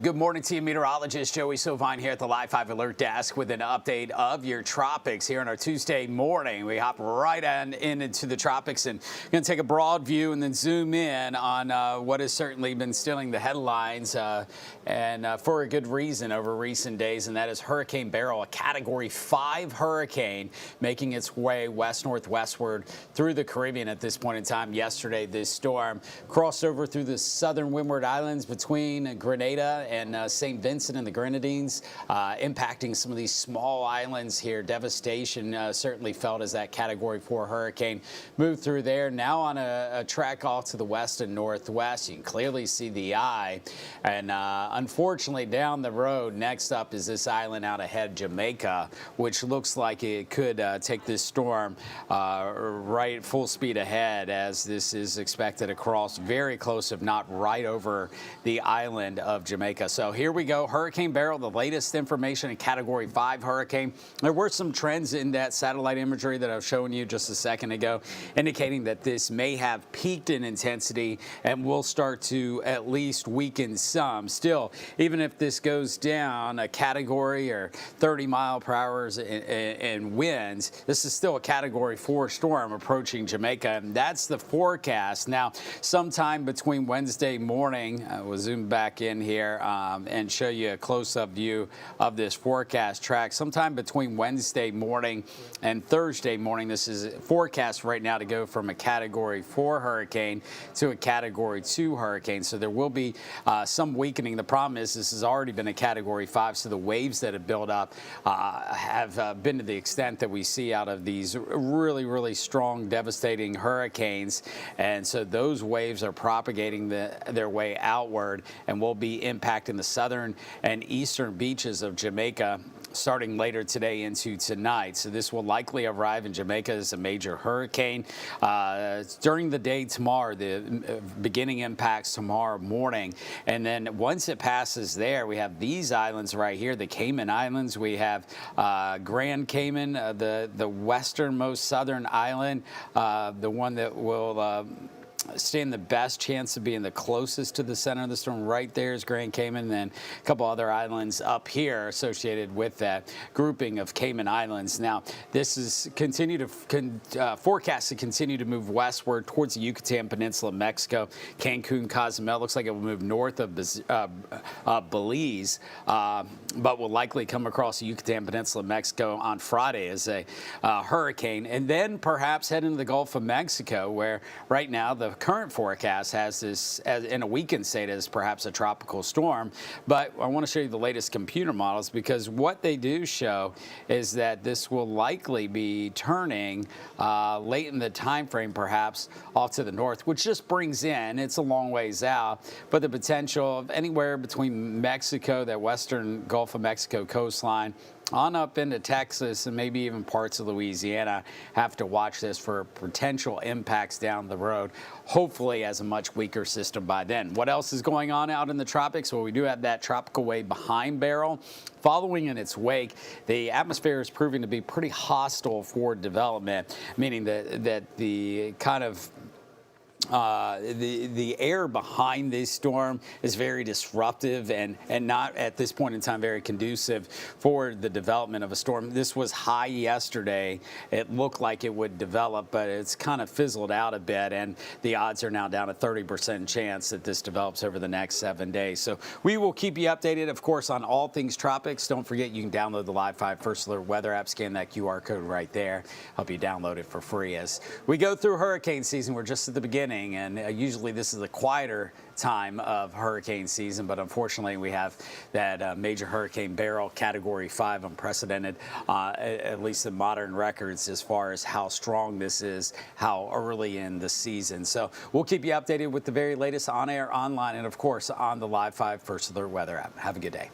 Good morning to you, meteorologist Joey Sovine here at the Live 5 Alert Desk with an update of your tropics here on our Tuesday morning. We hop right into the tropics and going to take a broad view and then zoom in on what has certainly been stealing the headlines and for a good reason over recent days, and that is Hurricane Beryl, a Category 5 hurricane making its way west-northwestward through the Caribbean at this point in time. Yesterday, this storm crossed over through the southern Windward Islands between Grenada and St. Vincent and the Grenadines, impacting some of these small islands here. Devastation certainly felt as that Category 4 hurricane moved through there. Now on a track off to the west and northwest. You can clearly see the eye. And unfortunately, down the road, next up is this island out ahead, Jamaica, which looks like it could take this storm right full speed ahead, as this is expected to cross very close, if not right over the island of Jamaica. So here we go. Hurricane Beryl, the latest information, a Category 5 hurricane. There were some trends in that satellite imagery that I was showing you just a second ago, indicating that this may have peaked in intensity and will start to at least weaken some. Still, even if this goes down a category or 30 mile per hour in winds, this is still a Category 4 storm approaching Jamaica, and that's the forecast. Now, sometime between Wednesday morning, we'll zoom back in here and show you a close-up view of this forecast track. Sometime between Wednesday morning and Thursday morning, this is forecast right now to go from a Category 4 hurricane to a Category 2 hurricane. So there will be some weakening. The problem is this has already been a Category 5, so the waves that have built up have been to the extent that we see out of these really, really strong, devastating hurricanes. And so those waves are propagating their way outward and will be impacting the southern and eastern beaches of Jamaica starting later today into tonight. So this will likely arrive in Jamaica as a major hurricane during the day tomorrow, the beginning impacts tomorrow morning. And then once it passes there, we have these islands right here, the Cayman Islands. We have Grand Cayman, the westernmost southern island, the one that will stand the best chance of being the closest to the center of the storm. Right there is Grand Cayman, and then a couple other islands up here associated with that grouping of Cayman Islands. Now, this is forecast to continue to move westward towards the Yucatan Peninsula, Mexico, Cancun, Cozumel. Looks like it will move north of Belize, but will likely come across the Yucatan Peninsula, Mexico on Friday as a hurricane, and then perhaps head into the Gulf of Mexico, where right now the current forecast has this as in a weakened state as perhaps a tropical storm. But I want to show you the latest computer models, because what they do show is that this will likely be turning late in the time frame, perhaps off to the north, which just brings in, it's a long ways out, but the potential of anywhere between Mexico, that western Gulf of Mexico coastline, on up into Texas and maybe even parts of Louisiana. Have to watch this for potential impacts down the road, hopefully as a much weaker system by then. What else is going on out in the tropics? Well, we do have that tropical wave behind Beryl. Following in its wake, the atmosphere is proving to be pretty hostile for development, meaning that the kind of the air behind this storm is very disruptive and not at this point in time very conducive for the development of a storm. This was high yesterday. It looked like it would develop, but it's kind of fizzled out a bit, and the odds are now down to 30% chance that this develops over the next 7 days. So we will keep you updated, of course, on all things tropics. Don't forget, you can download the Live 5 First Alert weather app, scan that QR code right there. Help you download it for free. As we go through hurricane season, we're just at the beginning, and usually this is a quieter time of hurricane season, but unfortunately we have that major Hurricane Beryl, Category 5, unprecedented, at least in modern records, as far as how strong this is, how early in the season. So we'll keep you updated with the very latest on air, online, and of course on the Live 5 First Alert weather app. Have a good day.